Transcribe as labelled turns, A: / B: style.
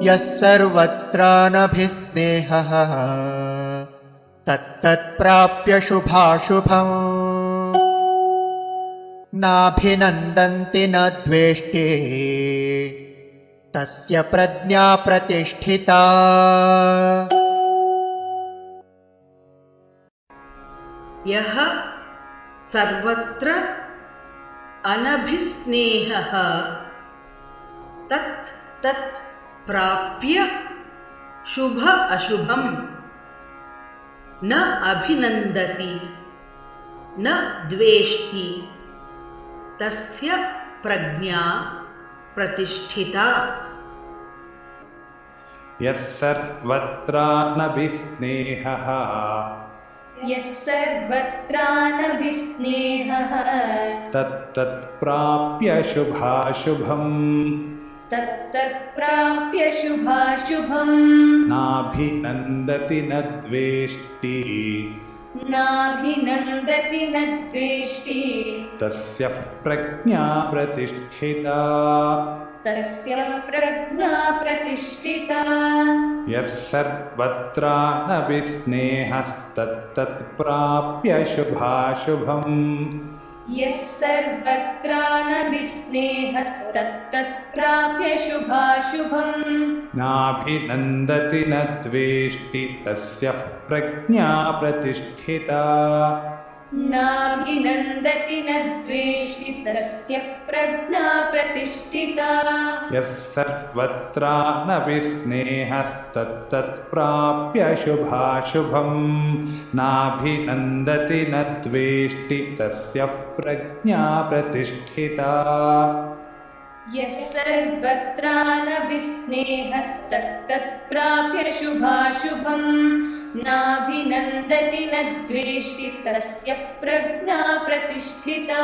A: यः सर्वत्रानभिस्नेहः तत्तत्प्राप्य शुभाशुभम् नाभिनन्दन्ति न द्वेष्टि तस्य प्रज्ञा प्रतिष्ठिता।
B: यः सर्वत्र अनभिस्नेहः तत् तत् प्राप्य शुभ अशुभं न अभिनन्दति न द्वेष्टि तस्य प्रज्ञा प्रतिष्ठिता।
C: यः सर्वत्रानभिस्नेहः
D: यः सर्वत्रानभिस्नेहः
C: तत्तत्प्राप्य शुभाशुभम्
D: तत्तत्प्राप्य शुभाशुभम्
C: नाभिनन्दति न द्वेष्टि
D: नाभिनन्दति न द्वेष्टि
C: तस्य प्रज्ञा प्रतिष्ठिता।
D: तस्य प्रज्ञा प्रतिष्ठिता।
C: यः सर्वत्रानभिस्नेहस्तत्तत्प्राप्य शुभाशुभम्
D: यः सर्वत्रानभिस्नेहस्तत्तत्प्राप्य शुभाशुभम्
C: नाभिनन्दति न द्वेष्टि तस्य प्रज्ञा प्रतिष्ठिता।
D: नाभिनन्दति न द्वेष्टि तस्य प्रज्ञा प्रतिष्ठिता।
C: यः सर्वत्रानभिस्नेहस्तत्तत्प्राप्य शुभाशुभम् नाभिनन्दति न द्वेष्टि तस्य प्रज्ञा प्रतिष्ठिता।
D: यः सर्वत्रानभिस्नेहस्तत्तत्प्राप्य शुभाशुभम् नाभिनन्दति न द्वेष्टि तस्य प्रज्ञा प्रतिष्ठिता।